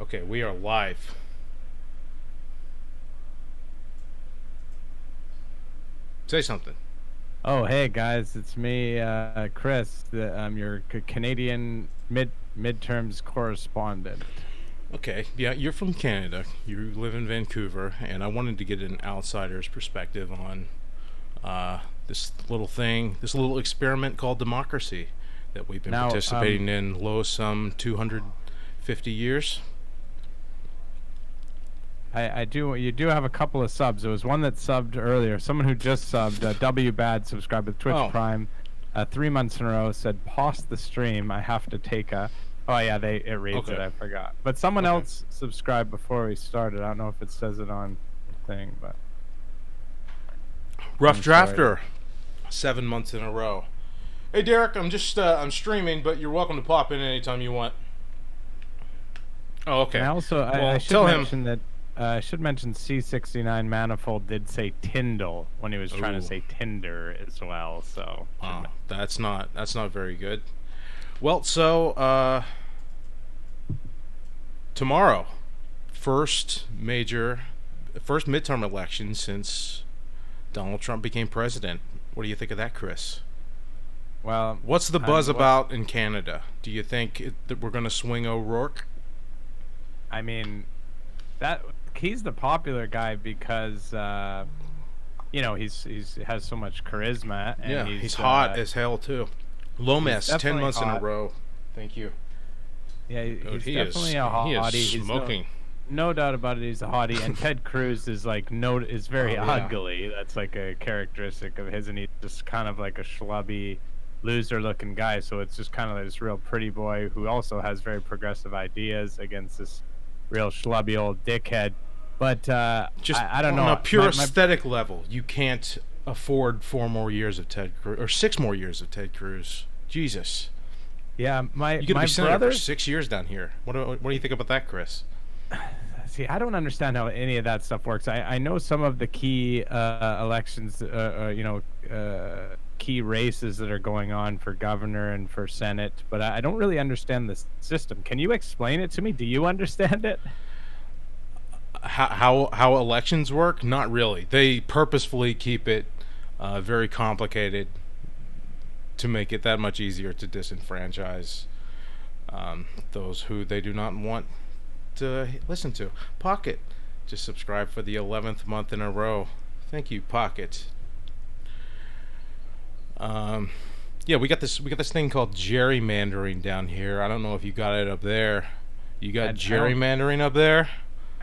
Okay, we are live. Say something. Oh, hey guys, it's me, Chris. I'm your Canadian midterms correspondent. Okay, yeah, you're from Canada. You live in Vancouver, and I wanted to get an outsider's perspective on this little thing, this little experiment called democracy that we've been Now, participating in low some 250 years. I do you do have a couple of subs. There was one that subbed earlier. Someone who just subbed, W Bad, subscribed with Twitch Oh, Prime, 3 months in a row. Said, "Pause the stream. I have to take a." Oh yeah, it reads it. okay, I forgot. But someone okay. else subscribed before we started. I don't know if it says it on the thing, but Rough I'm sorry. drafter, 7 months in a row. Hey Derek, I'm streaming, but you're welcome to pop in anytime you want. Oh, And okay. I also I Well, should tell him. mention that I should mention C69 Manifold did say Tyndall when he was trying to Ooh. say Tinder as well. So Oh, that's not very good. Well, so tomorrow, first major, first midterm election since Donald Trump became president. What do you think of that, Chris? well, What's the buzz what about in Canada? Do you think that we're going to swing O'Rourke? I mean that he's the popular guy because he's has so much charisma and Yeah, he's hot as hell too. he's Lomas, ten definitely months in a hot. row. Thank you. Yeah, Dude, he's he is definitely a he is hottie. He's smoking. no doubt about it. He's a hottie, and Ted Cruz is like is very Oh yeah. ugly. That's like a characteristic of his, and he's just kind of like a schlubby, loser-looking guy. So it's just kind of like this real pretty boy who also has very progressive ideas against this real schlubby old dickhead. But Just I don't on a know. pure aesthetic level, you can't afford 4 more years of Ted Cruz or 6 more years of Ted Cruz. Jesus, Yeah, you got to my be senator for brothers. 6 years down here. What do you think about that, Chris? See, I don't understand how any of that stuff works. I know some of the key elections, key races that are going on for governor and for Senate, but I don't really understand the system. Can you explain it to me? Do you understand it? How elections work? Not really. They purposefully keep it very complicated to make it that much easier to disenfranchise those who they do not want to listen to. Pocket just subscribe for the 11th month in a row. Thank you, Pocket. Um, yeah, we got this thing called gerrymandering down here. I don't know if you got it up there. You got I don't. gerrymandering up there?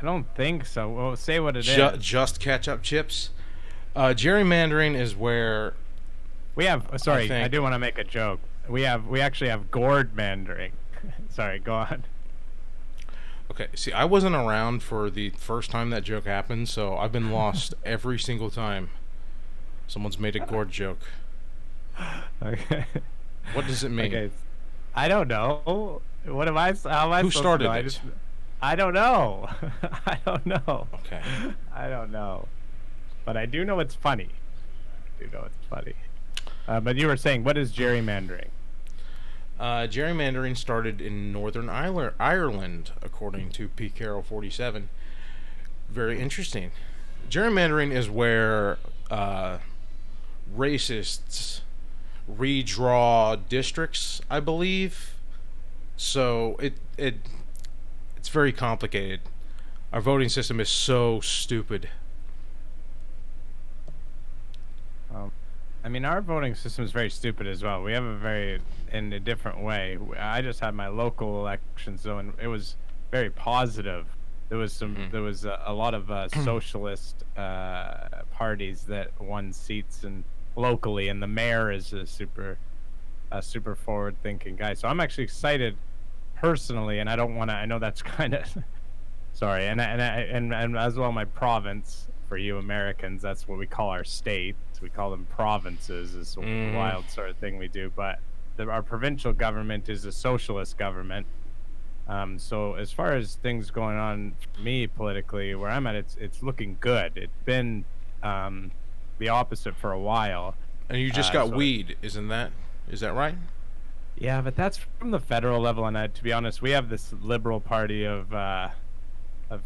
I don't think so. Well, say what it is. Just ketchup chips. Gerrymandering is where We have. I Sorry, I think. do want to make a joke. We actually have gourd mandering. Sorry, go on. Okay, see, I wasn't around for the first time that joke happened, so I've been lost every single time someone's made a gourd joke. Okay. What does it mean? Okay. I don't know. What am I? How am I Who supposed to know? started it? I don't know. I don't know. Okay. I don't know. But I do know it's funny. I do know it's funny. But you were saying, what is gerrymandering? Gerrymandering started in Northern Ireland, according to P. Carroll 47. Very interesting. Gerrymandering is where racists redraw districts, I believe. So it's very complicated. Our voting system is so stupid. Um, I mean, our voting system is very stupid as well. We have in a different way. I just had my local elections, though, and it was very positive. Hmm. There was a lot of socialist parties that won seats and locally, and the mayor is a super forward-thinking guy. So I'm actually excited personally, and I don't want to. I know that's kind of sorry, and as well my province for you Americans. That's what we call our states. We call them provinces. Is a Hmm. wild sort of thing we do, but our provincial government is a socialist government. So as far as things going on for me politically, where I'm at, it's looking good. It's been the opposite for a while. And you just got So weed, isn't that? Is that right? Yeah, but that's from the federal level, and to be honest, we have this Liberal Party of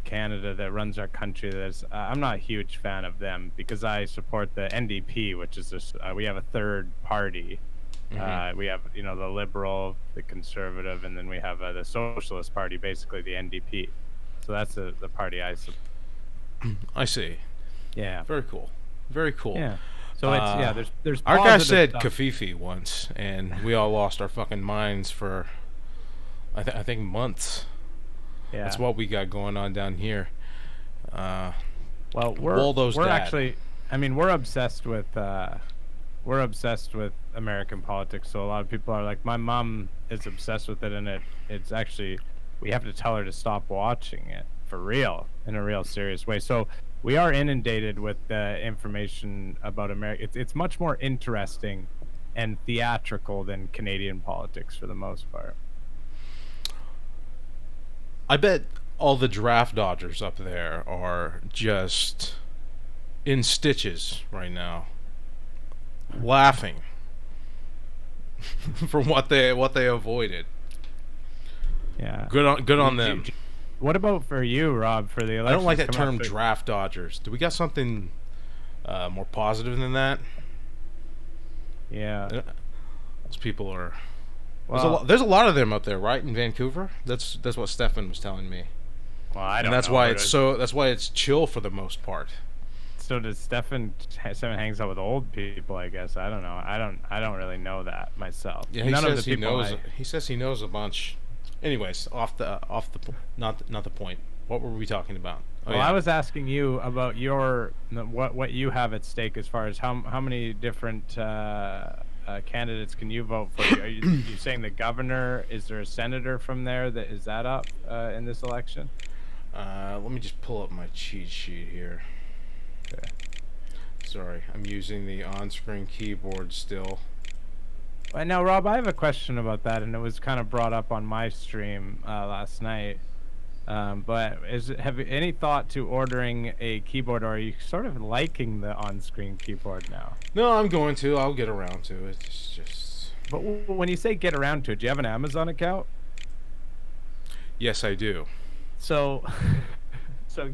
Canada that runs our country. That's I'm not a huge fan of them because I support the NDP, which is this. We have a third party. We have the Liberal, the Conservative, and then we have the Socialist Party, basically the NDP. So that's the party I support. I see. Yeah. Very cool. Very cool. Yeah. So there's our guy positive said stuff. Kafifi once, and we all lost our fucking minds for I think months. Yeah. That's what we got going on down here. Well, Waldo's we're dad. actually, I mean, we're obsessed with American politics. So a lot of people are like, my mom is obsessed with it, and it's actually, we have to tell her to stop watching it for real, in a real serious way. So we are inundated with information about America. It's much more interesting and theatrical than Canadian politics for the most part. I bet all the draft dodgers up there are just in stitches right now, laughing from what they avoided. Yeah. Good on them. What about for you, Rob, for the election? I don't like that term, draft dodgers. Do we got something more positive than that? Yeah. Those people are. Well, There's a lot of them up there, right, in Vancouver. That's what Stefan was telling me. Well, I don't and that's know. why it's so. That's why it's chill for the most part. So does Stefan hangs out with old people? I guess I don't know. I don't really know that myself. Yeah, he None says of the he people knows. He says he knows a bunch. Anyways, not the point. What were we talking about? Well, I was asking you about what you have at stake as far as how many different candidates can you vote for? Are you saying the governor? Is there a senator from there that is that up in this election? Let me just pull up my cheat sheet here. Okay. Sorry, I'm using the on-screen keyboard still. Now, Rob, I have a question about that, and it was kind of brought up on my stream last night. But have you any thought to ordering a keyboard, or are you sort of liking the on-screen keyboard now? No, I'm going to. I'll get around to it. It's just. But when you say get around to it, do you have an Amazon account? Yes, I do. So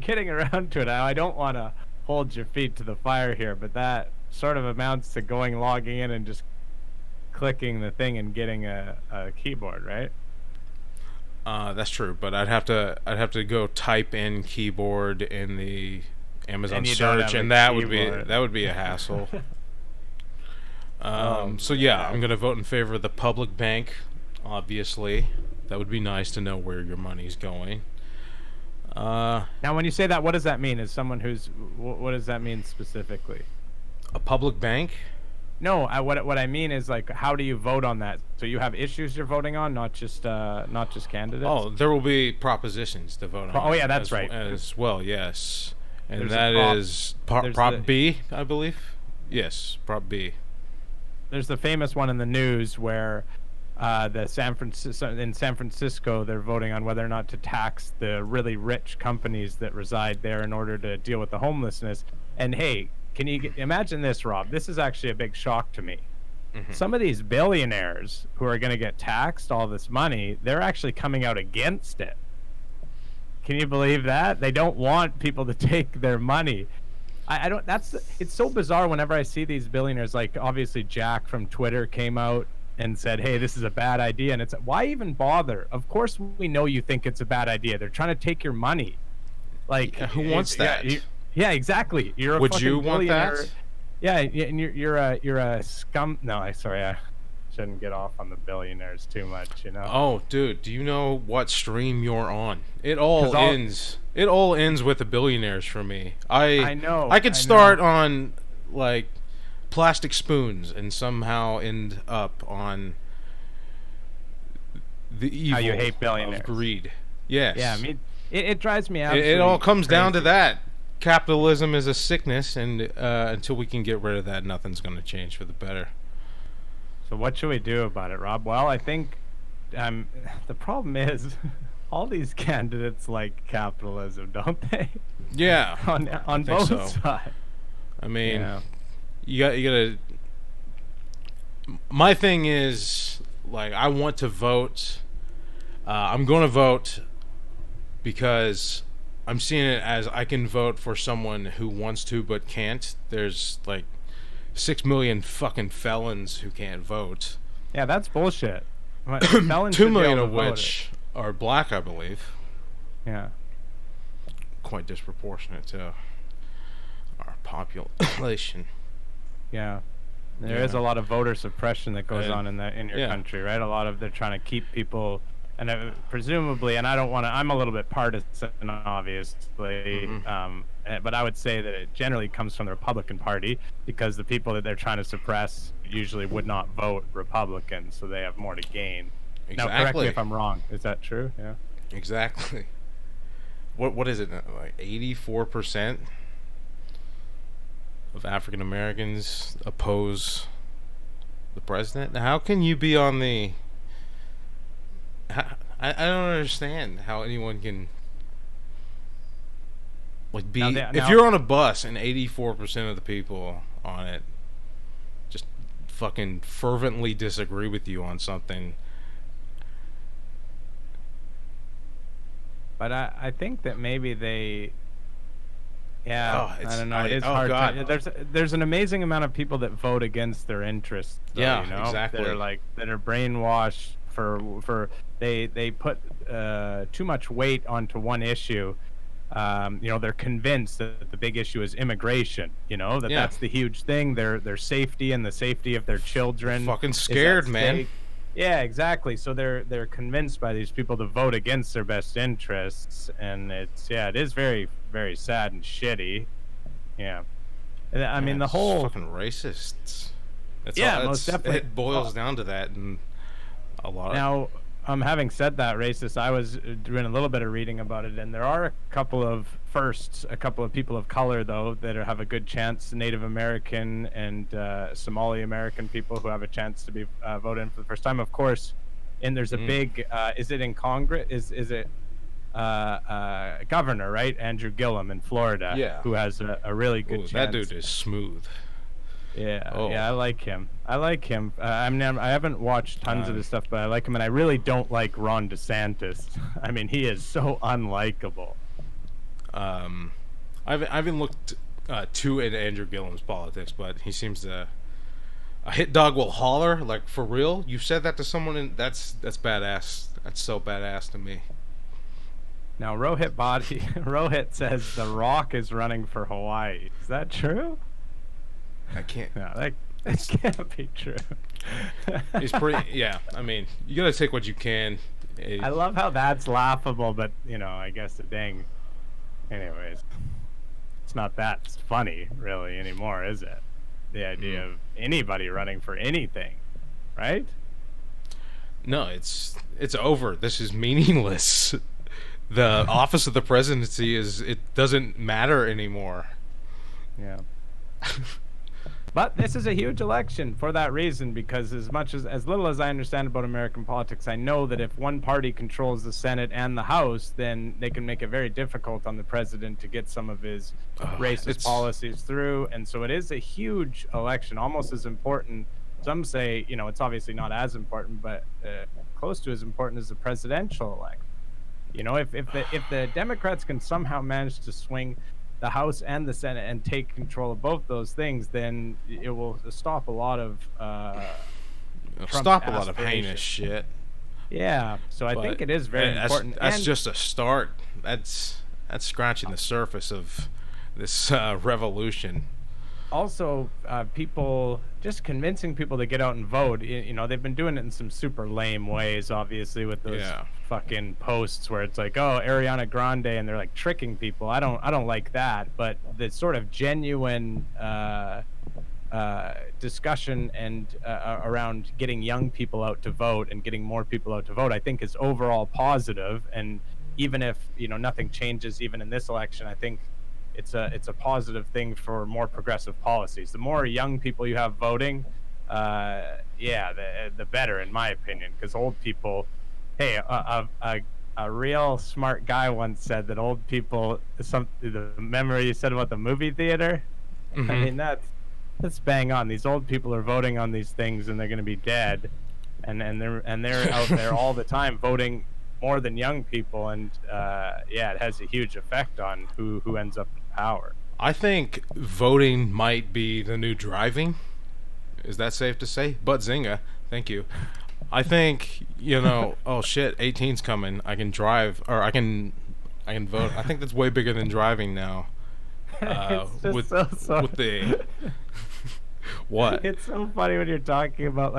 getting around to it, I don't want to hold your feet to the fire here, but that sort of amounts to logging in and just clicking the thing and getting a keyboard, right? That's true, but I'd have to go type in keyboard in the Amazon search, and that would be a hassle. So yeah, I'm gonna vote in favor of the public bank. Obviously, that would be nice to know where your money's going. Now, when you say that, what does that mean? As someone what does that mean specifically? A public bank? No, what I mean is, like, how do you vote on that? So you have issues you're voting on, not just candidates. Oh, there will be propositions to vote on. Oh yeah, that's right. As well, yes, and There's that is Prop B, I believe. Yes, Prop B. There's the famous one in the news where in San Francisco they're voting on whether or not to tax the really rich companies that reside there in order to deal with the homelessness. And hey, can you imagine this, Rob? This is actually a big shock to me. Mm-hmm. Some of these billionaires who are going to get taxed all this money, they're actually coming out against it. Can you believe that? They don't want people to take their money. I don't. It's so bizarre whenever I see these billionaires. Like, obviously Jack from Twitter came out and said, hey, this is a bad idea. And it's, why even bother? Of course we know you think it's a bad idea. They're trying to take your money. Like, who wants that? Yeah, exactly. You're a Would you want billionaire. that? Yeah, and you're a scum. No, I shouldn't get off on the billionaires too much, you know. Oh, dude, do you know what stream you're on? It all ends with the billionaires for me. I know. I could start on like plastic spoons and somehow end up on the evil how you hate billionaires. Of greed. Yes. Yeah, I mean, it drives me out. It all comes down to that. Capitalism is a sickness, and until we can get rid of that, nothing's going to change for the better. So what should we do about it, Rob? Well, I think the problem is all these candidates like capitalism, don't they? Yeah, on both sides. I mean, you got to. My thing is, Like, I want to vote. I'm going to vote because I'm seeing it as I can vote for someone who wants to but can't. There's like 6 million fucking felons who can't vote. Yeah, that's bullshit. Felons 2 should be million able of to vote which are black, I believe. Yeah. Quite disproportionate to our population. Yeah. There is a lot of voter suppression that goes on in your country, right? A lot of, they're trying to keep people, and presumably, and I don't want to, I'm a little bit partisan, obviously, but I would say that it generally comes from the Republican Party, because the people that they're trying to suppress usually would not vote Republican, so they have more to gain. Exactly. Now, correct me if I'm wrong. Is that true? Yeah. Exactly. What is it, like 84% of African Americans oppose the president? How can you be on the... I don't understand how anyone can, like, be... if you're on a bus and 84% of the people on it just fucking fervently disagree with you on something... But I think that maybe they... Yeah, I don't know. It is hard. There's an amazing amount of people that vote against their interests. Though, yeah, you know? exactly. That are brainwashed for they put too much weight onto one issue. They're convinced that the big issue is immigration. That's the huge thing. Their safety and the safety of their children. Fucking scared, man. Yeah, exactly. So they're convinced by these people to vote against their best interests, and it is very, very sad and shitty. Yeah, I mean the whole fucking racists. Most definitely. It boils down to that, and a lot. Now, having said that, racist, I was doing a little bit of reading about it, and there are a couple of people of color though that have a good chance. Native American and Somali American people who have a chance to be voted for the first time, of course. And there's a big is it in Congress? Is it governor, right? Andrew Gillum in Florida, who has a really good chance. That dude is smooth. Yeah, I like him. I haven't watched tons of this stuff, but I like him, and I really don't like Ron DeSantis. I mean, he is so unlikable. I haven't looked too into Andrew Gillum's politics, but he seems to... A hit dog will holler, like, for real? You said that to someone, and that's badass. That's so badass to me. Now, Rohit says The Rock is running for Hawaii. Is that true? I can't... No, that can't be true. He's pretty... Yeah, I mean, you gotta take what you can. I love how that's laughable, but, I guess the dang... Anyways, it's not that funny, really, anymore, is it? The idea of anybody running for anything, right? No, it's over. This is meaningless. The office of the presidency it doesn't matter anymore. Yeah. But this is a huge election for that reason, because as little as I understand about American politics, I know that if one party controls the Senate and the House, then they can make it very difficult on the president to get some of his racist policies through. And so it is a huge election, almost as important. Some say, it's obviously not as important, but close to as important as the presidential election. If the Democrats can somehow manage to swing the House and the Senate and take control of both those things, then it will stop a lot of heinous shit. Yeah, so I think it is very important. That's just a start. That's scratching the surface of this revolution. Also, people just convincing people to get out and vote. They've been doing it in some super lame ways, obviously, with those fucking posts where it's like, oh, Ariana Grande, and they're like tricking people. I don't like that. But the sort of genuine discussion and around getting young people out to vote and getting more people out to vote, I think is overall positive. And even if nothing changes, even in this election, I think it's a positive thing for more progressive policies. The more young people you have voting, the better, in my opinion. Because old people, hey, a real smart guy once said that old people, the memory you said about the movie theater, I mean that's bang on. These old people are voting on these things, and they're going to be dead they're out there all the time voting more than young people, and yeah, it has a huge effect on who ends up in power. I think voting might be the new driving. Is that safe to say? But Zinga, thank you. I think, oh shit, 18's coming. I can drive, or I can vote. I think that's way bigger than driving now. It's just with so with the what? It's so funny when you're talking about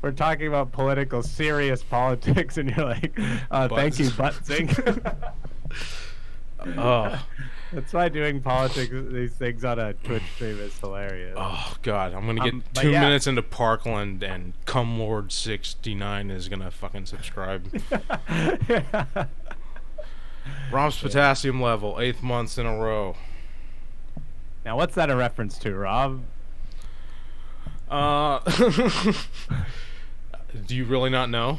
we're talking about serious politics, and you're like, thank you, Buttzing. Oh. That's why doing politics, these things on a Twitch stream is hilarious. Oh God, I'm gonna get 2 minutes into Parkland, and Cumlord69 is gonna fucking subscribe. Yeah. Rob's potassium level, 8th month in a row. Now, what's that a reference to, Rob? Do you really not know?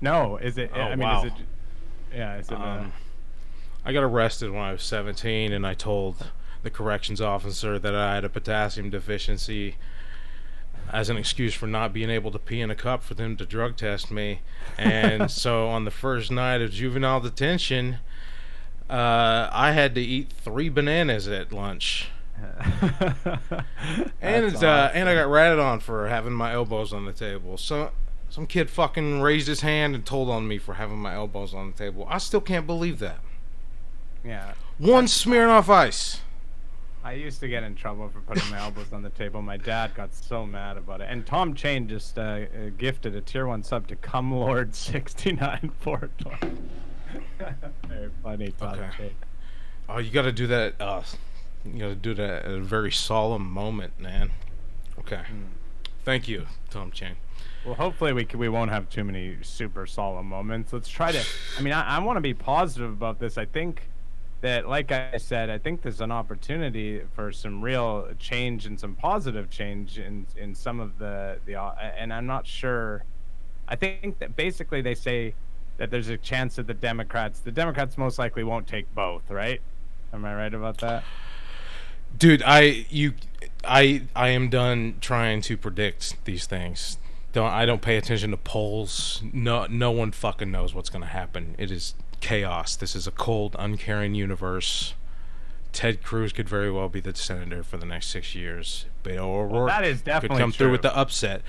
No, is it? Oh, I mean, wow. is it? Yeah, is it? I got arrested when I was 17, and I told the corrections officer that I had a potassium deficiency as an excuse for not being able to pee in a cup for them to drug test me. And so on the first night of juvenile detention, I had to eat 3 bananas at lunch. And awesome. And I got ratted on for having my elbows on the table. So some kid fucking raised his hand and told on me for having my elbows on the table. I still can't believe that. Yeah. One Smirnoff Ice. I used to get in trouble for putting my elbows on the table. My dad got so mad about it. And Tom Chain just gifted a tier 1 sub to Cumlord6942. Very funny, Tom Chain. Oh, you got to do that. You got to do that at a very solemn moment, man. Okay. Thank you, Tom Chain. Well, hopefully we won't have too many super solemn moments. Let's try to. I mean, I want to be positive about this. I think that, like I said, I think there's an opportunity for some real change and some positive change in some of the and I'm not sure. I think that basically they say that there's a chance that the Democrats most likely won't take both, right? Am I right about that? Dude, I am done trying to predict these things. I don't pay attention to polls. No one fucking knows what's going to happen. It is chaos. This is a cold, uncaring universe. Ted Cruz could very well be the senator for the next 6 years. Beto O'Rourke that is definitely could come true. through with the upset.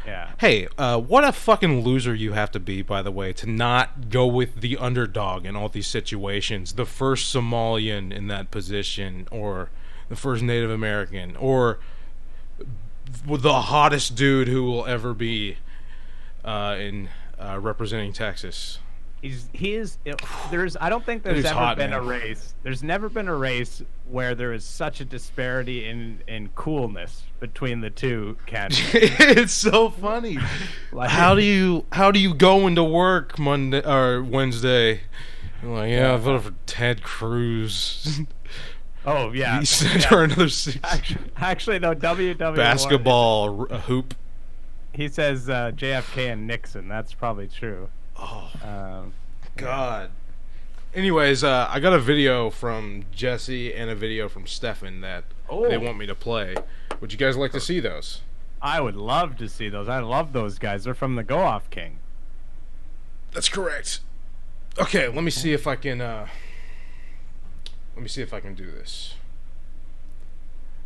Yeah. Hey, what a fucking loser you have to be, by the way, to not go with the underdog in all these situations. The first Somalian in that position, or the first Native American, or the hottest dude who will ever be in representing Texas. I don't think there's ever been a race. There's never been a race where there is such a disparity in coolness between the two candidates. It's so funny. Like, how do you go into work Monday or Wednesday? You're like, yeah, I voted for Ted Cruz. Oh yeah, He sent her another 6. Actually, no. WW Basketball hoop. He says JFK and Nixon. That's probably true. Oh, God. Anyways, I got a video from Jesse and a video from Stefan that they want me to play. Would you guys like to see those? I would love to see those. I love those guys. They're from the Go Off King. That's correct. Okay, let me see if I can. Let me see if I can do this.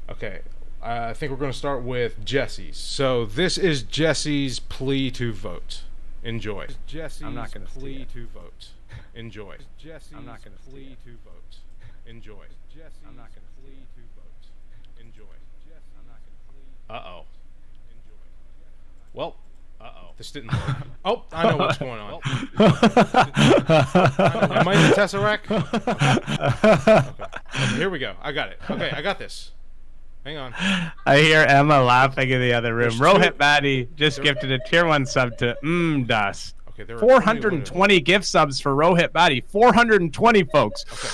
Okay, I think we're going to start with Jesse's. So this is Jesse's plea to vote. Enjoy. Jesse's I'm not gonna plea to vote. Enjoy. Jesse's I'm not gonna plea to vote. Enjoy. Jesse's I'm not gonna plea to vote. Enjoy. I'm not gonna Uh-oh. Enjoy. Well, this didn't work. Oh, I know what's going on. Am I in the Tesseract? Okay. Here we go. I got it. Okay, I got this. Hang on. I hear Emma laughing in the other room. There's Rohit two- Badi just gifted a tier 1 sub to Das. Okay, there are 420 gift subs for Rohit Badi. 420, folks. Okay.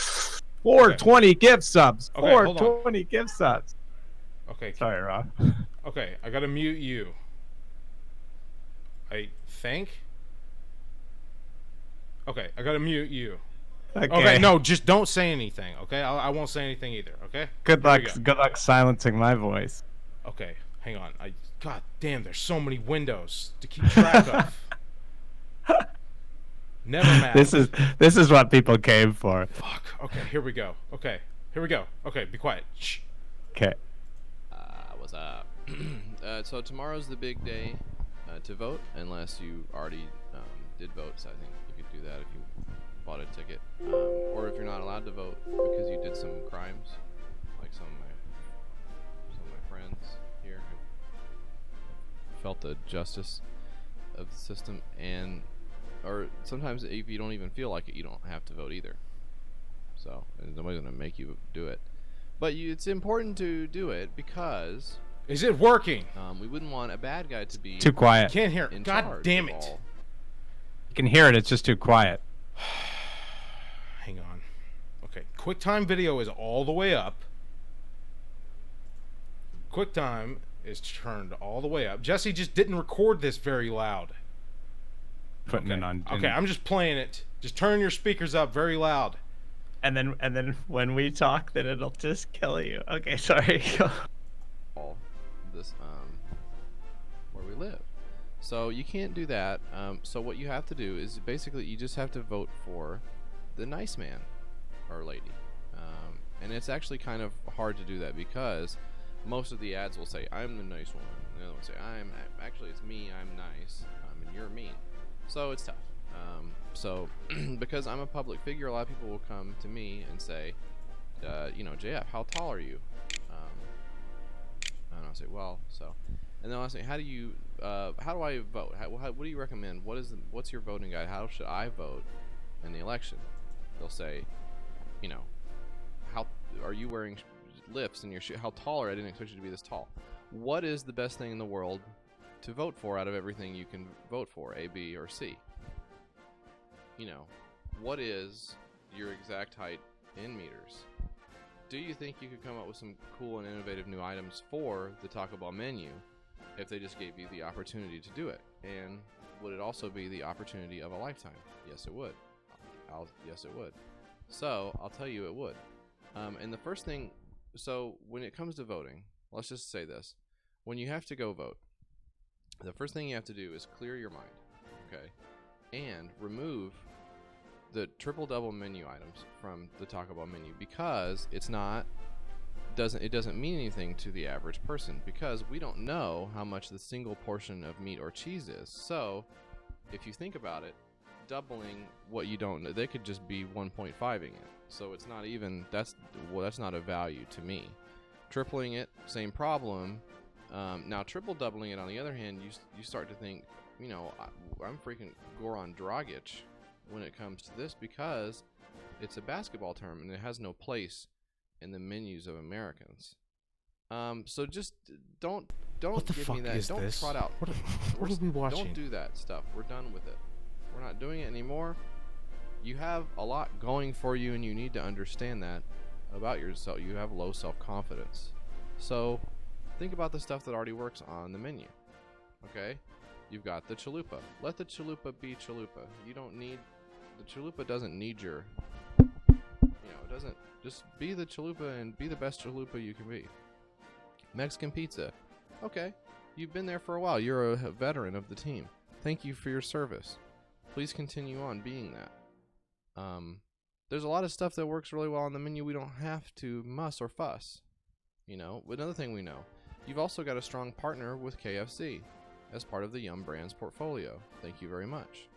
420 gift subs. Okay, hold on. 420 gift subs. Okay. Sorry, Rob. Okay, I gotta mute you. I think. Okay, I gotta mute you. Okay, no, just don't say anything. Okay, I won't say anything either. Okay. Good Here luck. we go. Good luck silencing my voice. Okay, hang on. God damn, there's so many windows to keep track of. Never mattered. This is what people came for. Fuck. Okay, here we go. Okay, here we go. Okay, be quiet. Shh. Okay. What's up? So tomorrow's the big day to vote, unless you already did vote. So I think you could do that if you bought a ticket, or if you're not allowed to vote because you did some crimes, like some of my friends here who felt the justice of the system, or sometimes if you don't even feel like it, you don't have to vote either. So nobody's gonna make you do it, but it's important to do it because Is it working? we wouldn't want a bad guy to be Too quiet. Can't hear. in God charge damn of it. all. You can hear it. It's just too quiet. Hang on. Okay, QuickTime video is all the way up. QuickTime is turned all the way up. Jesse just didn't record this very loud. Putting it on. Okay, I'm just playing it. Just turn your speakers up very loud. And then when we talk, then it'll just kill you. Okay, sorry. all this where we live. So you can't do that. So what you have to do is basically you just have to vote for the nice man or lady. And it's actually kind of hard to do that because most of the ads will say I'm the nice one. The other one will say it's me, I'm nice, and you're mean. So it's tough. So because I'm a public figure, a lot of people will come to me and say, JF, how tall are you? And I'll say, well, so, and then I'll say, how do I vote? What do you recommend? What's your voting guide? How should I vote in the election? They'll say, how are you wearing lifts in your shoe? How tall are you? I didn't expect you to be this tall. What is the best thing in the world to vote for out of everything you can vote for, A, B, or C? What is your exact height in meters? Do you think you could come up with some cool and innovative new items for the Taco Bell menu if they just gave you the opportunity to do it? And would it also be the opportunity of a lifetime? Yes, it would. Yes, it would. So I'll tell you it would. And the first thing, so when it comes to voting, let's just say this. When you have to go vote, the first thing you have to do is clear your mind, okay? And remove the triple double menu items from the Taco Bell menu because it doesn't mean anything to the average person because we don't know how much the single portion of meat or cheese is. So if you think about it, doubling what you don't know, they could just be 1.5ing it. So it's not even that's not a value to me. Tripling it, same problem. Now triple doubling it on the other hand, you start to think, I'm freaking Goran Dragic when it comes to this because it's a basketball term and it has no place in the menus of Americans. So just don't What the give fuck me that. is Don't this? trot out. What are we watching? Don't do that stuff. We're done with it. We're not doing it anymore. You have a lot going for you and you need to understand that about yourself. You have low self-confidence. So think about the stuff that already works on the menu. Okay? You've got the chalupa. Let the chalupa be chalupa. You don't need the chalupa doesn't need your it doesn't just be the chalupa and be the best chalupa you can be. Mexican pizza. Okay. You've been there for a while. You're a veteran of the team. Thank you for your service. Please continue on being that. There's a lot of stuff that works really well on the menu. We don't have to muss or fuss. Another thing we know, you've also got a strong partner with KFC as part of the Yum Brands portfolio. Thank you very much.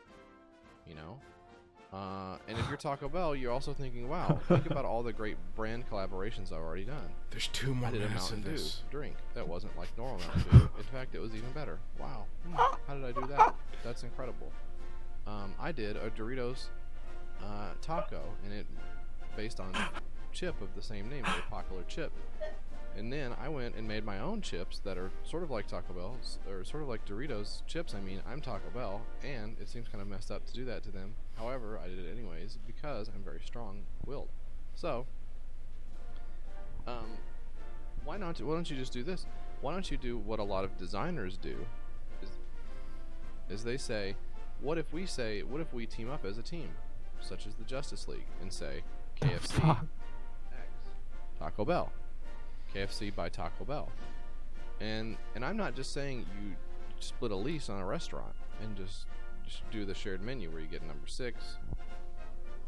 And if you're Taco Bell, you're also thinking, wow, think about all the great brand collaborations I've already done. There's 2 more I did a minutes Mountain of Dew this. drink that wasn't like normal Mountain Dew. In fact, it was even better. Wow. How did I do that? That's incredible. I did a Doritos taco, and it based on chip of the same name, a popular chip. And then I went and made my own chips that are sort of like Taco Bell's, or sort of like Doritos chips. I mean, I'm Taco Bell, and it seems kind of messed up to do that to them. However, I did it anyways because I'm very strong-willed. So, why don't you just do this? Why don't you do what a lot of designers do? Is they say, what if we team up as a team, such as the Justice League, and say KFC X Taco Bell. KFC by Taco Bell. And I'm not just saying you split a lease on a restaurant and just do the shared menu where you get number 6.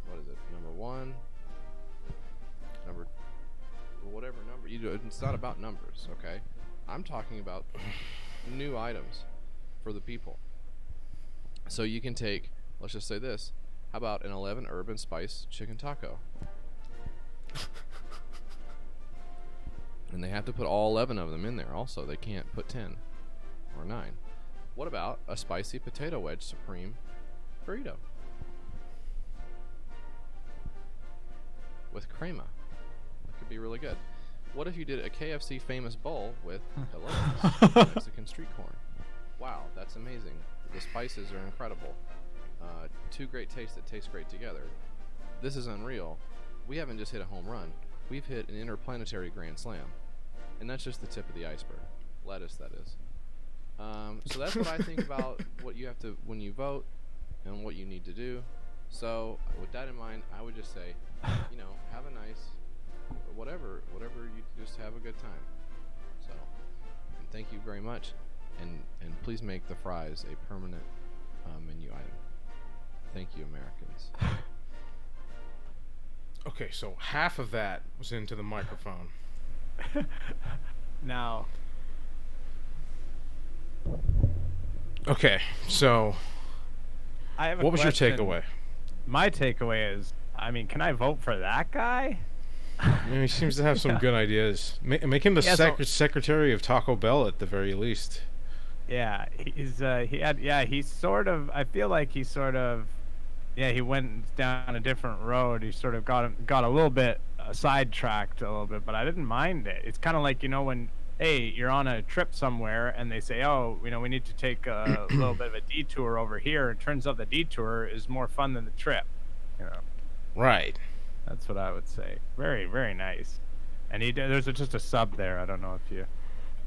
What is it? Number 1. Number, or whatever number you do. It's not about numbers, okay? I'm talking about new items for the people. So you can take, let's just say this. How about an 11 herb and spice chicken taco? And they have to put all 11 of them in there also. They can't put 10 or 9. What about a spicy potato wedge supreme burrito? With crema. That could be really good. What if you did a KFC famous bowl with Pilones, Mexican street corn? Wow, that's amazing. The spices are incredible. 2 great tastes that taste great together. This is unreal. We haven't just hit a home run. We've hit an interplanetary grand slam. And that's just the tip of the iceberg. Lettuce, that is. So that's what I think about what you have to, when you vote, and what you need to do. So with that in mind, I would just say, you know, have a nice, whatever you just have a good time. So, and thank you very much, and please make the fries a permanent menu item. Thank you, Americans. Okay, so half of that was into the microphone. Now, Okay, so I have a what was your question. takeaway? My takeaway is, I mean, can I vote for that guy? I mean, he seems to have some good ideas. Make him the Yeah, so- secretary of Taco Bell at the very least. Yeah, he's sort of, I feel like he sort of, yeah, he went down a different road. He sort of got a little bit sidetracked a little bit, but I didn't mind it. It's kind of like, you know, when, hey, you're on a trip somewhere and they say, oh, you know, we need to take a little bit of a detour over here. It turns out the detour is more fun than the trip, you know. Right. That's what I would say. Very, very nice. And there's just a sub there. I don't know if you.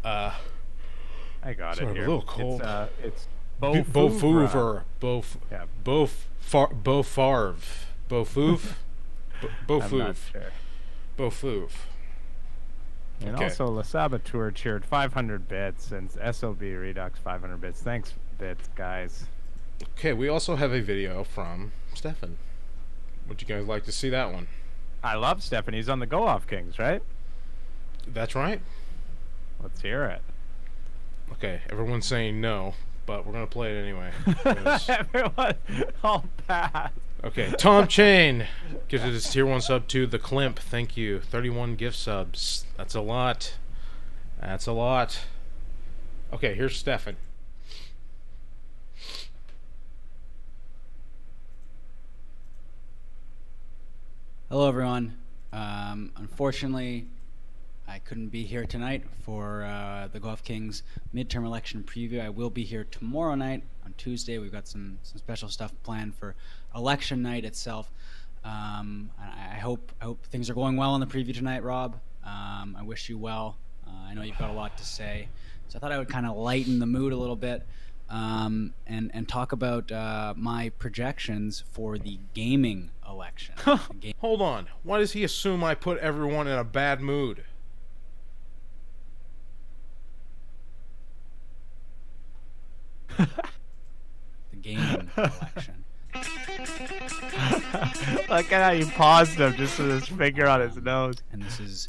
I got sorry, it here. a little cold. It's Beaufouver. Yeah. Beaufarve. Beaufouve. I'm not Beaufouve. sure. Beaufouve. And Okay. also, La Saboteur cheered 500 bits and SOB Redux 500 bits. Thanks, bits, guys. Okay, we also have a video from Stefan. Would you guys like to see that one? I love Stefan. He's on the Go Off Kings, right? That's right. Let's hear it. Okay, everyone's saying no, but we're gonna play it anyway. 'cause- Everyone, all pass. Okay, Tom Chain gives it his tier 1 sub to the Climp. Thank you. 31 gift subs. That's a lot. That's a lot. Okay, here's Stefan. Hello, everyone. Unfortunately, I couldn't be here tonight for the Golf Kings midterm election preview. I will be here tomorrow night on Tuesday. We've got some special stuff planned for election night itself. I hope things are going well in the preview tonight, Rob. I wish you well. I know you've got a lot to say, so I thought I would kind of lighten the mood a little bit and talk about my projections for the gaming election. Hold on. Why does he assume I put everyone in a bad mood? The gaming election. Look at how you paused him just with his finger on his nose. And this is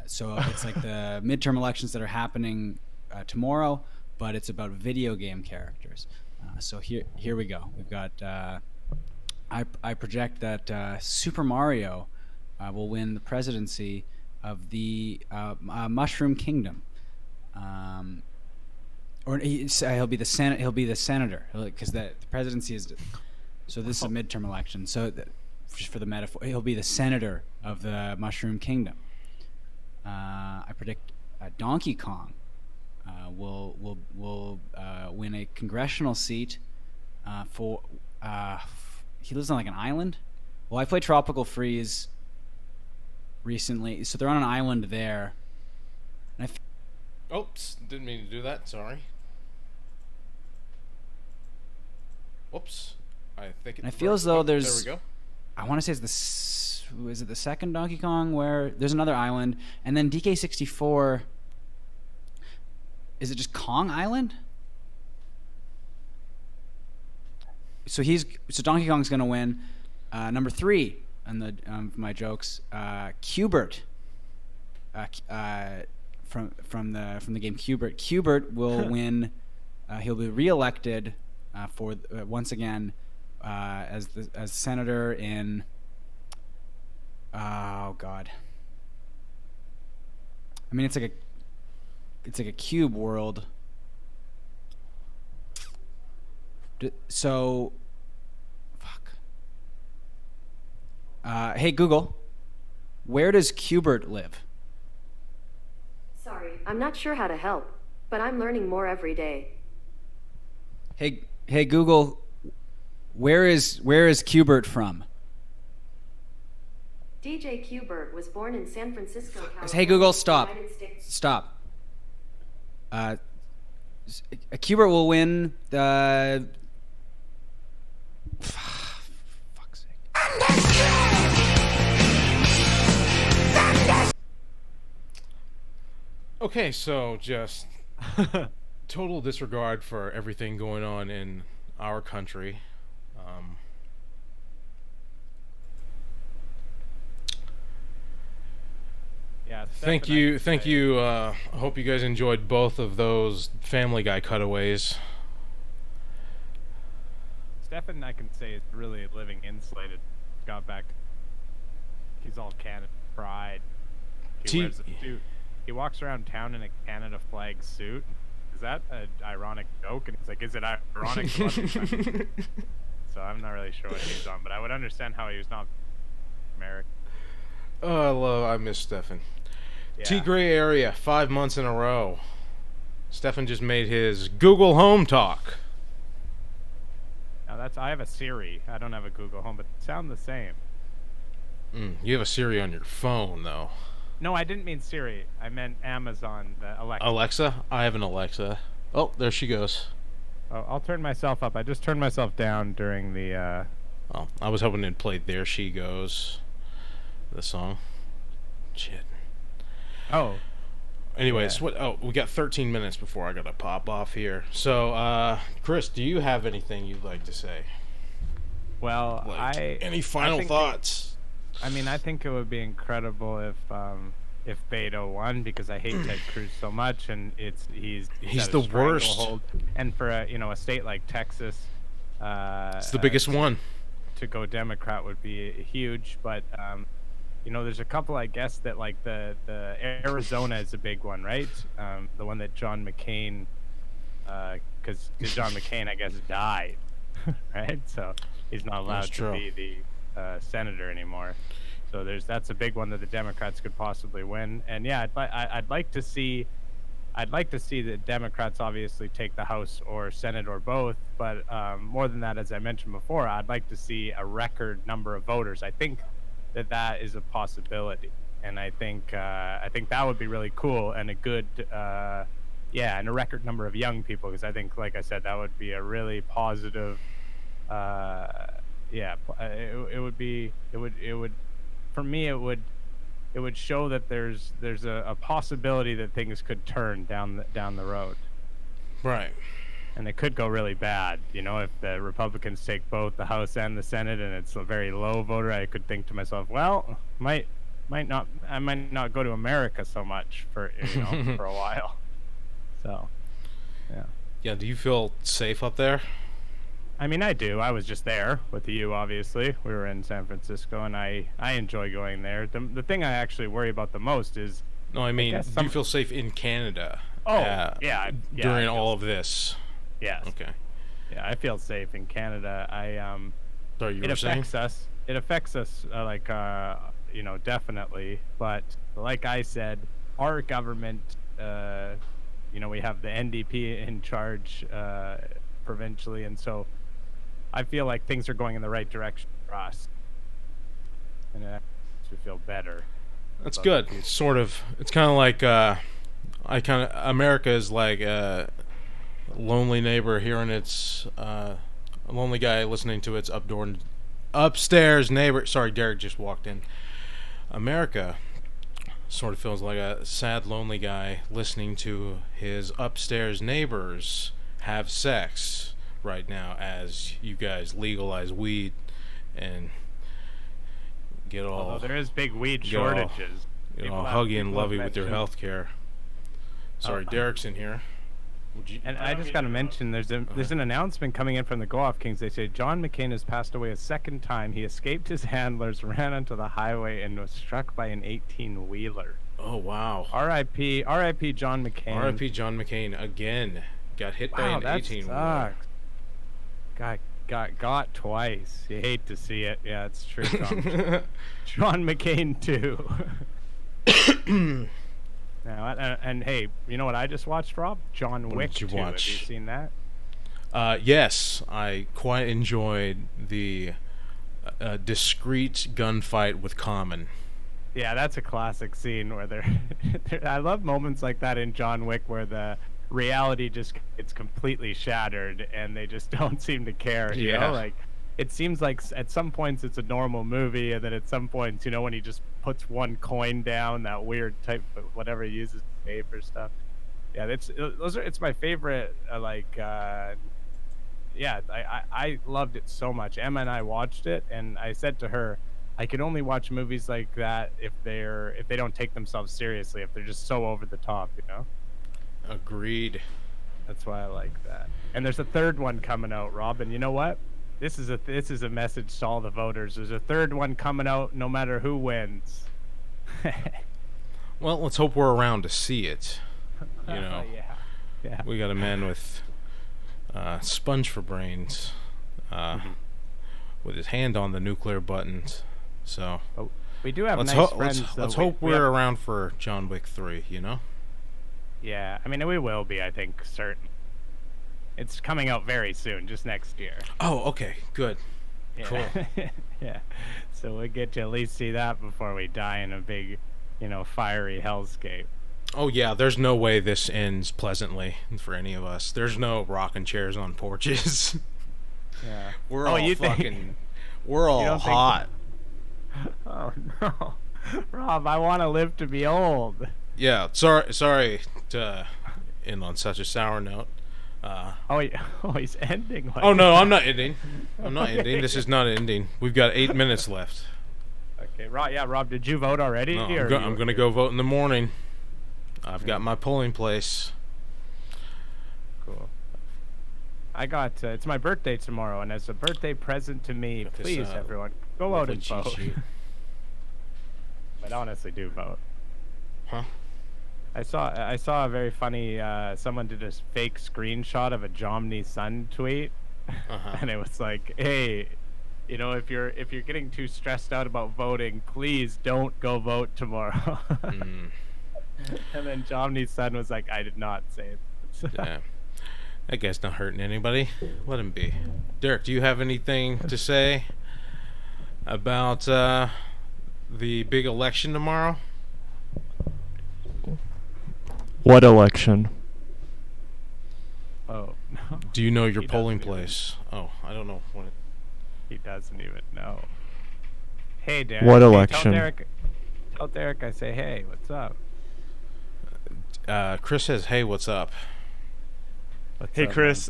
so it's like the midterm elections that are happening tomorrow, but it's about video game characters. So here we go. We've got I project that Super Mario will win the presidency of the Mushroom Kingdom. Or he'll be the senator, because the presidency is. So this is a midterm election. So just for the metaphor, he'll be the senator of the Mushroom Kingdom. I predict Donkey Kong will win a congressional seat for. He lives on like an island. Well, I played Tropical Freeze recently, so they're on an island there. And Oops, didn't mean to do that. Sorry. Whoops. I think it. I feel as though there's. There we go. I want to say is it the second Donkey Kong where there's another island, and then DK64 is it just Kong Island? So Donkey Kong's gonna win. Number 3 on the my jokes. Qbert. From the game Qbert. Qbert will win. He'll be reelected for once again as senator in. Oh God. I mean, it's like a cube world. So, fuck. Hey Google, where does Qbert live? Sorry, I'm not sure how to help, but I'm learning more every day. Hey Google, where is Qbert from? DJ Qbert was born in San Francisco, California. Hey Google, stop. United States. Stop. Qbert will win the. Fuck's sake. Okay, so just total disregard for everything going on in our country. Yeah. Thank you. I hope you guys enjoyed both of those Family Guy cutaways. Stefan, I can say, is really living insulated. Got back. He's all Canada pride. He wears a suit. He walks around town in a Canada flag suit. Is that an ironic joke? And he's like, is it ironic? So I'm not really sure what he's on, but I would understand how he was not American. Oh, I miss Stefan. Yeah. T Gray area, 5 months in a row. Stefan just made his Google Home talk. Now I have a Siri. I don't have a Google Home, but they sound the same. You have a Siri on your phone, though. No, I didn't mean Siri. I meant Amazon, the Alexa. Alexa? I have an Alexa. Oh, there she goes. Oh, I'll turn myself up. I just turned myself down during the. Oh, I was hoping to play There She Goes, the song. Shit. Oh. Anyways, Yeah. we got 13 minutes before I gotta pop off here. So, Chris, do you have anything you'd like to say? Well, any final thoughts? I mean, I think it would be incredible if Beto won, because I hate Ted Cruz so much, and he's at the a worst. stranglehold. And for a state like Texas, It's the biggest one. to go Democrat would be huge. But there's a couple, I guess, that like the Arizona is a big one, right? The one that John McCain, because John McCain, I guess, died, right? So he's not allowed That's to true. be the senator anymore. So that's a big one that the Democrats could possibly win. And yeah, I'd like to see the Democrats obviously take the House or Senate or both. But more than that, as I mentioned before, I'd like to see a record number of voters. I think that is a possibility, and I think that would be really cool and a good and a record number of young people, because I think, like I said, that would be a really positive. It would for me it would show that there's a possibility that things could turn down the road, Right. and it could go really bad. If the Republicans take both the House and the Senate, and it's a very low voter, I could think to myself, well, I might not go to America so much for for a while. So, yeah. Yeah, do you feel safe up there? I mean, I do. I was just there with you, obviously. We were in San Francisco, and I enjoy going there. The thing I actually worry about the most is... No, I mean, guess do some- you feel safe in Canada? Yeah, During I all of this? Yes. Okay. Yeah, I feel safe in Canada. Sorry, you It were saying? affects us. It affects us, definitely. But like I said, our government, we have the NDP in charge provincially, and so I feel like things are going in the right direction for us, and it makes me feel better. That's about good. the future. Sort of. It's kind of like America is like a lonely neighbor hearing its a lonely guy listening to its upstairs neighbor. Sorry, Derek just walked in. America Sort of feels like a sad, lonely guy listening to his upstairs neighbors have sex right now as you guys legalize weed and get all Although there is big weed get all- shortages. get all People huggy and people have lovey with their mentioned- health care. Sorry, Derek's in here. Would you, And I just got to mention, there's an announcement coming in from the Go Off Kings. They say John McCain has passed away a second time. He escaped his handlers, ran onto the highway, and was struck by an 18-wheeler. oh wow. R.I.P. R.I.P. John McCain. R.I.P. John McCain again. Got hit by Wow, an that 18 sucks. Got twice. You hate to see it. Yeah, it's true. John McCain too. Now, and hey, you know what I just watched, Rob? John What Wick did you 2. watch? Have you seen that? Yes, I quite enjoyed the discreet gunfight with Common. Yeah, that's a classic scene where I love moments like that in John Wick where the reality just gets completely shattered and they just don't seem to care. You Yeah. know, like it seems like at some points it's a normal movie, and then at some points, you know, when he just puts one coin down, that weird type of whatever he uses to pay for stuff. Yeah, it's my favorite. Yeah, I loved it so much. Emma and I watched it, and I said to her, I can only watch movies like that if they don't take themselves seriously, if they're just so over the top, you know. Agreed. That's why I like that. And there's a third one coming out, Rob. And you know what? This is a message to all the voters. There's a third one coming out, no matter who wins. Well, let's hope we're around to see it. You know, yeah. we got a man with sponge for brains, with his hand on the nuclear buttons. So We do have let's nice hope friends. let's though. hope We we're have- around for John Wick 3. You know. Yeah, I mean, we will be, I think, certain. It's coming out very soon, just next year. Oh, okay, good. Yeah. Cool. Yeah. So we'll get to at least see that before we die in a big, fiery hellscape. Oh yeah, there's no way this ends pleasantly for any of us. There's no rocking chairs on porches. Yeah. We're Oh, all you think- fucking. We're all don't think- hot. Oh, no. Rob, I want to live to be old. Yeah. Sorry to end on such a sour note. He's ending. Like Oh no, I'm not ending. I'm not ending. This is not ending. We've got 8 minutes left. Okay, Rob, did you vote already? No, or I'm gonna go vote in the morning. I've got my polling place. Cool. I got. It's my birthday tomorrow, and as a birthday present to me, Got this, please, everyone, go out lovely and cheat vote. sheet. But honestly, do vote. Huh? I saw a very funny. Someone did a fake screenshot of a Jomny Sun tweet, Uh-huh. and it was like, "Hey, if you're getting too stressed out about voting, please don't go vote tomorrow." Mm, And then Jomny's son was like, "I did not say it." yeah. That guy's not hurting anybody. Let him be. Derek, do you have anything to say about the big election tomorrow? What election? Oh no, Do you know your He polling doesn't even- place? Oh, I don't know what. he doesn't even know. Hey, Derek. What hey, election? Tell Derek I say, hey, what's up? Chris says, "Hey, what's up?" What's Hey up, Chris,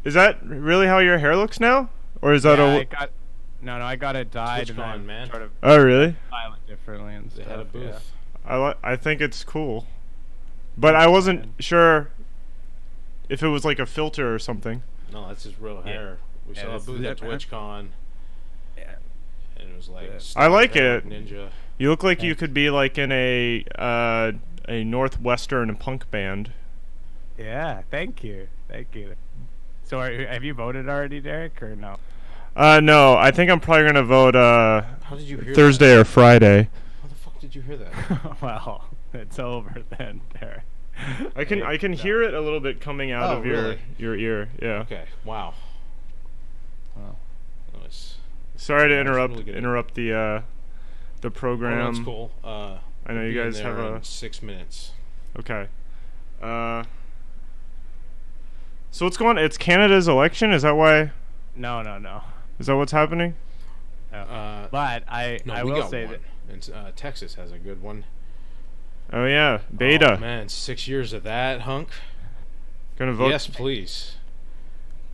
is that really how your hair looks now, or is that man? a? I got it dyed and TwitchCon, then man. sort of Oh really? style it differently and They stuff. had a yeah. booth. I think it's cool, but I wasn't Man. sure if it was like a filter or something. No, that's his real Yeah. hair. We Yeah, saw a this is booth at it, man. TwitchCon, Yeah. and it was like. Yeah. stuff I like there, it. Ninja. You look like you Thanks. could be like in a northwestern punk band. Yeah, thank you. So have you voted already, Derek, or no? No, I think I'm probably gonna vote How did you hear Thursday or Friday. That? How the fuck did you hear that? Well, it's over then, Derek. I can hear it a little bit coming out Oh, of really? your ear. Yeah. Okay. Wow. Well, That was. Sorry to That's interrupt really good. the Oh, program. that's cool. I know we'll you be in guys have there a in 6 minutes. okay. So what's going? It's Canada's election. Is that why? no. Is that what's happening? But I No, I we will got say one. And Texas has a good one. Oh yeah, Beta. Oh, man, 6 years of that, hunk. Gonna vote. Yes, please.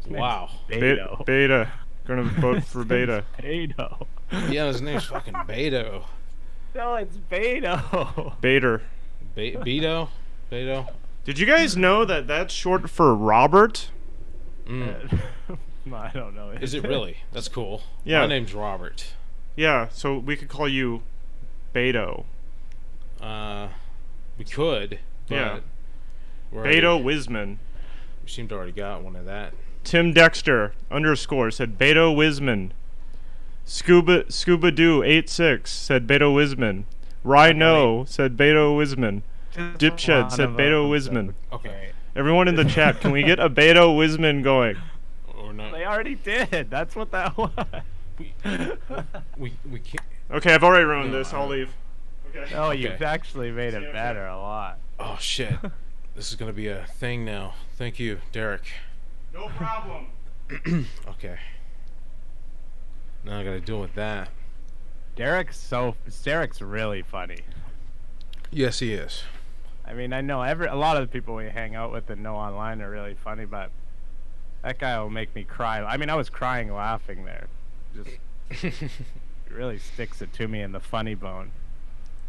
Wow. Beto. Beta. Gonna vote for Beta. Beto. Yeah, his name's fucking Beto. No, it's Beto. Bader. Beto? Beto? Did you guys know that that's short for Robert? I don't know. Is it really? That's cool. Yeah. My name's Robert. Yeah, so we could call you Beto. We could. But Yeah. we're Beto already- Wisman. We seem to already got one of that. Tim Dexter _ said Beto Wisman. Scuba Doo 86 said Beto Wisman. Rhino said Beto Wisman. Dipshed said Beto Wisman. Okay. Everyone in the chat, can we get a Beto Wisman going? Or not. They already did. That's what that was. We can't. Okay, I've already ruined No, this. I'll leave. Okay. Oh, Okay. you've actually made it better a lot. Oh, shit. This is going to be a thing now. Thank you, Derek. No problem. Okay. Now I got to deal with that. Derek's really funny. Yes, he is. I mean, I know a lot of the people we hang out with and know online are really funny, but that guy will make me cry. I mean, I was crying laughing there. Just it really sticks it to me in the funny bone.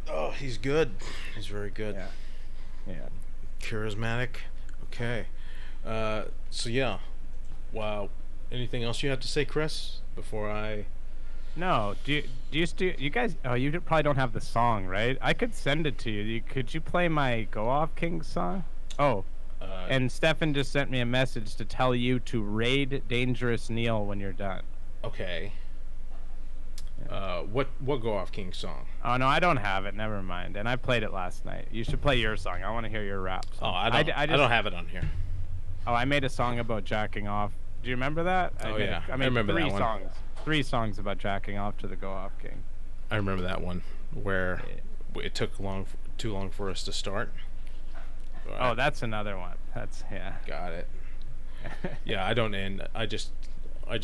Oh, he's good. He's very good. Yeah. Yeah. Charismatic. Okay. So yeah. Wow. Anything else you have to say, Chris? Before I. No, do you guys? Oh, you probably don't have the song, right? I could send it to you. Could you play my Go Off King song? Oh, and Stefan just sent me a message to tell you to raid Dangerous Neil when you're done. Okay. What Go Off King song? Oh no, I don't have it. Never mind. And I played it last night. You should play your song. I want to hear your rap. Oh, Song. I don't have it on here. Oh, I made a song about jacking off. Do you remember that? Oh, made yeah. I I made remember that three one. songs. 3 songs about jacking off to the Go Off King. I remember that one where it took too long for us to start. Oh, that's another one. That's yeah. Got it. Yeah, I don't end. I just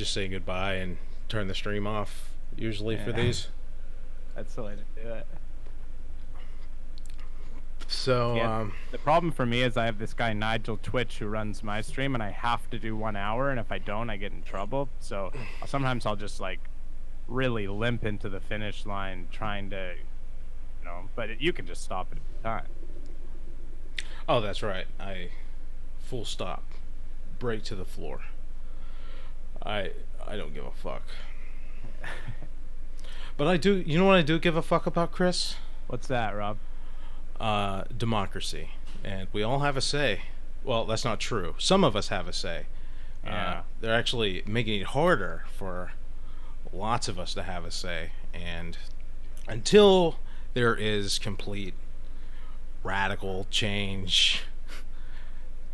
say goodbye and turn the stream off usually for Yeah. these. That's the way to do it. So Yeah. The problem for me is I have this guy Nigel Twitch who runs my stream, and I have to do 1 hour, and if I don't, I get in trouble. So sometimes I'll just like really limp into the finish line trying to, But you can just stop it at the time. oh, that's right. I full stop, break to the floor. I don't give a fuck. But I do. You know what I do give a fuck about, Chris? What's that, Rob? Democracy, and we all have a say. Well, that's not true. Some of us have a say. Yeah. They're actually making it harder for lots of us to have a say, and until there is complete radical change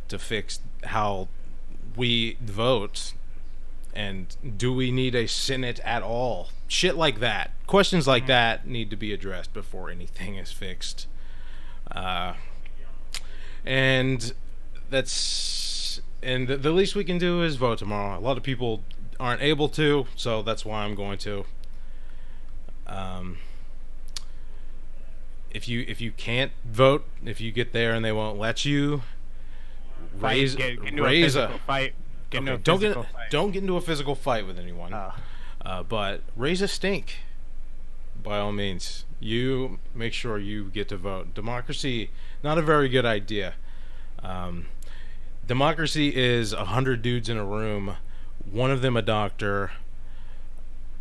to fix how we vote, and do we need a Senate at all? Shit like that. Questions like that need to be addressed before anything is fixed. And the least we can do is vote tomorrow. A lot of people aren't able to, so that's why I'm going to. If you can't vote, if you get there and they won't let you, raise Get into raise a physical fight. Get into okay, a physical fight. don't get into a physical fight with anyone. But raise a stink. By all means, you make sure you get to vote. Democracy, not a very good idea. Democracy is 100 dudes in a room, one of them a doctor.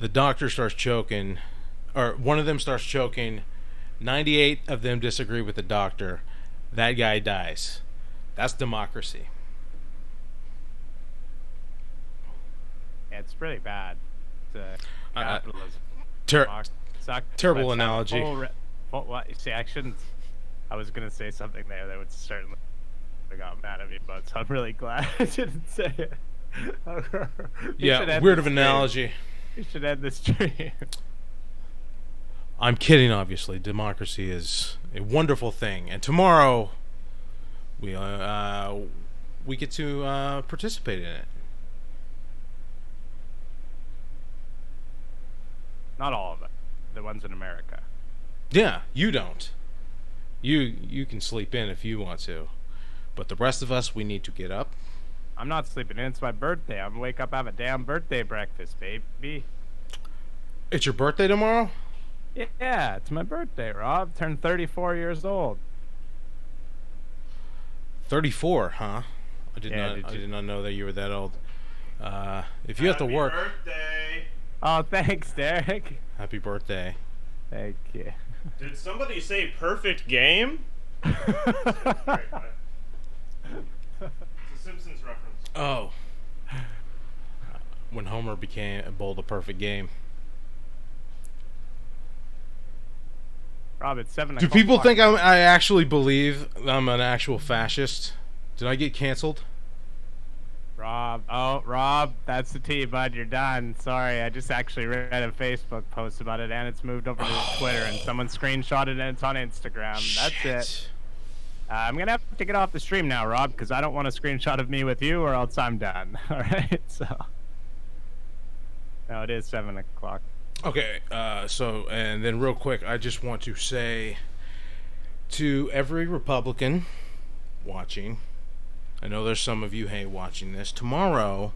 The doctor starts choking, or one of them starts choking. 98 of them disagree with the doctor. That guy dies. That's democracy. Yeah, it's pretty bad. Capitalism. Terrible Let's have a analogy. What? See, I shouldn't. I was gonna say something there that would certainly have got mad at me, but so I'm really glad I didn't say it. Yeah, weird of analogy. You should end the stream. I'm kidding, obviously. Democracy is a wonderful thing, and tomorrow we get to participate in it. Not all of it. The ones in America. Yeah, you don't. You can sleep in if you want to, but the rest of us, we need to get up. I'm not sleeping in. It's my birthday. I'm gonna wake up, have a damn birthday breakfast, baby. It's your birthday tomorrow? Yeah, it's my birthday, Rob. Turned 34 years old. 34, huh? I did Yeah, not. did I you- did not know that you were that old. If you have to work, Birthday. Oh, thanks, Derek. happy birthday. Thank you. Did somebody say perfect game? It's a Simpsons reference. Oh, when Homer bowled a perfect game. Rob, it's 7 Do o'clock. people think I actually believe I'm an actual fascist? Did I get canceled? Rob, that's the tea, bud. You're done. Sorry, I just actually read a Facebook post about it, and it's moved over to Twitter, and someone screenshotted it, and it's on Instagram. That's it. Shit. I'm gonna have to get off the stream now, Rob, because I don't want a screenshot of me with you, or else I'm done. All right, so. No, it is 7 o'clock. Okay, so, and then real quick, I just want to say to every Republican watching, I know there's some of you watching this, tomorrow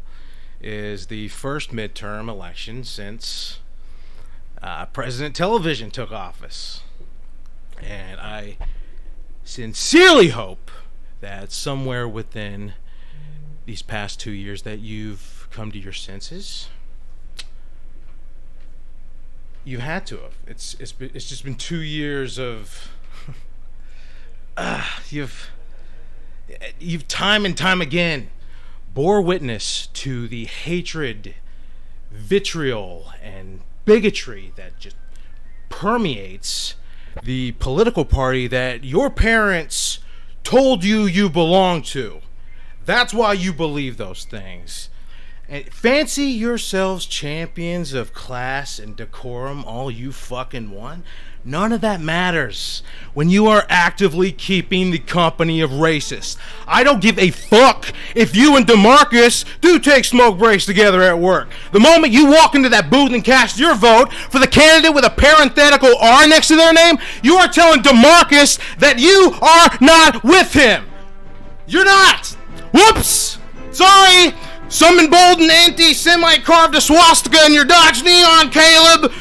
is the first midterm election since President Television took office. And I sincerely hope that somewhere within these past 2 years that you've come to your senses. You had to have. It's just been 2 years of you've time and time again bore witness to the hatred, vitriol, and bigotry that just permeates the political party that your parents told you belong to. That's why you believe those things. And fancy yourselves champions of class and decorum, all you fucking want. None of that matters when you are actively keeping the company of racists. I don't give a fuck if you and DeMarcus do take smoke breaks together at work. The moment you walk into that booth and cast your vote for the candidate with a parenthetical R next to their name, you are telling DeMarcus that you are not with him. You're not. Whoops. Sorry. Some emboldened anti-Semite carved a swastika in your Dodge Neon, Caleb.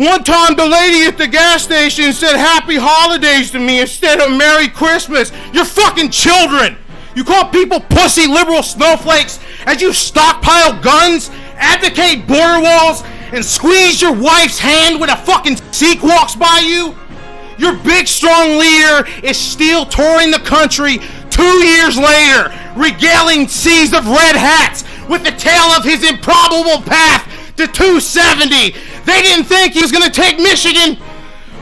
One time the lady at the gas station said happy holidays to me instead of Merry Christmas. You're fucking children. You call people pussy liberal snowflakes as you stockpile guns, advocate border walls, and squeeze your wife's hand when a fucking Sikh walks by you. Your big strong leader is still touring the country 2 years later, regaling seas of red hats with the tale of his improbable path to 270. They didn't think he was going to take Michigan.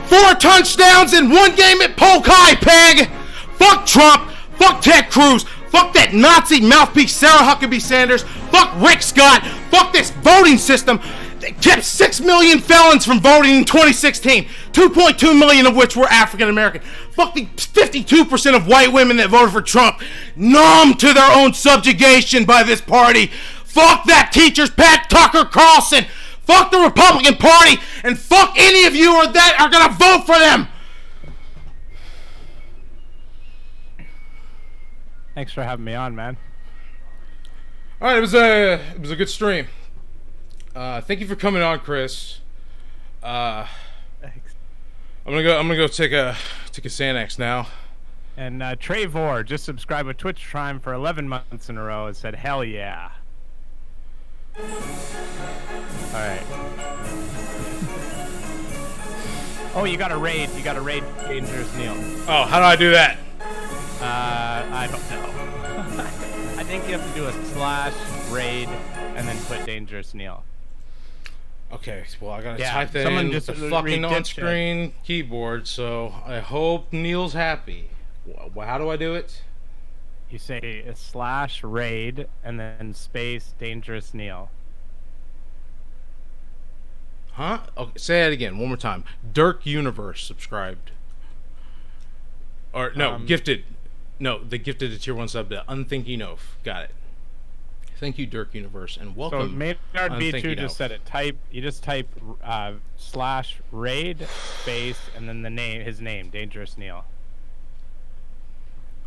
4 touchdowns in 1 game at Polk High, Peg. Fuck Trump. Fuck Ted Cruz. Fuck that Nazi mouthpiece Sarah Huckabee Sanders. Fuck Rick Scott. Fuck this voting system that kept 6 million felons from voting in 2016, 2.2 million of which were African American. Fuck the 52% of white women that voted for Trump, numb to their own subjugation by this party. Fuck that teacher's pet Tucker Carlson. Fuck the Republican Party, and fuck any of you that are gonna vote for them. Thanks for having me on, man. All right, it was a good stream. Thank you for coming on, Chris. Thanks. I'm gonna go take a Xanax now. And Trevor just subscribed with Twitch Prime for 11 months in a row and said, hell yeah. Alright. Oh, you gotta raid Dangerous Neil. Oh, how do I do that? I don't know. I think you have to do a /raid and then put Dangerous Neil. Okay, well I gotta Yeah, type that someone in just with the fucking redid on-screen keyboard. So I hope Neil's happy. How do I do it? You say a /raid and then space Dangerous Neil. Huh? Okay, say that again, one more time. Dirk Universe subscribed. Or no, gifted. No, they gifted a tier 1 sub to Unthinking Oaf. Got it. Thank you, Dirk Universe, and So welcome. Maynard on B2 Thinking just Out. said it. You just type / raid space and then his name, Dangerous Neil.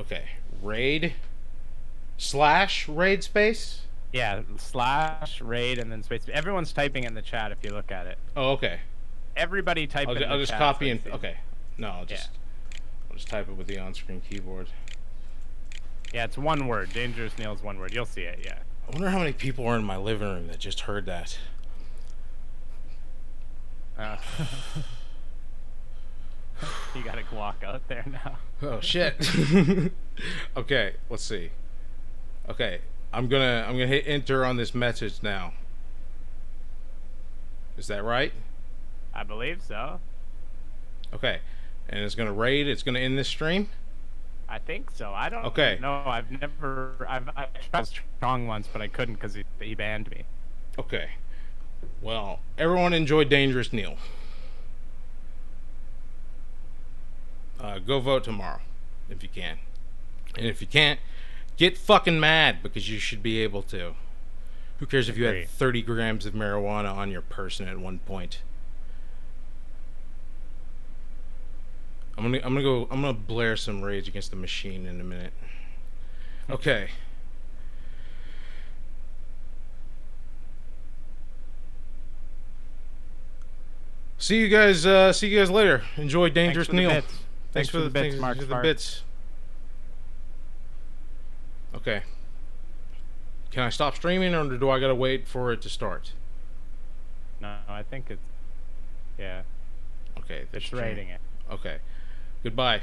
Okay, raid / raid space. Yeah, / raid and then space. Everyone's typing in the chat if you look at it. Oh, okay. Everybody type in I'll the just chat copy so and it's easy. okay. No, I'll just type it with the on-screen keyboard. Yeah, it's one word. Dangerous Neil's one word. You'll see it. Yeah. I wonder how many people are in my living room that just heard that. You gotta walk out there now. Oh shit. Okay, let's see. Okay, I'm gonna hit enter on this message now. Is that right? I believe so. Okay, and it's gonna raid. It's gonna end this stream. I think so. I don't Okay. know. I've tried strong once, but I couldn't because he banned me. Okay. Well, everyone enjoy Dangerous Neil. Go vote tomorrow if you can. And if you can't, get fucking mad because you should be able to. Who cares if you Agree. had 30 grams of marijuana on your person at one point? I'm gonna blare some Rage Against the Machine in a minute. Okay. See you guys later. Enjoy Dangerous Thanks for the Neil. bits. Thanks for the bits, thanks Mark for the Spark. bits. Okay. Can I stop streaming or do I gotta wait for it to start? No, I think it's. Yeah, Okay, the it's stream. rating it. Okay. Goodbye.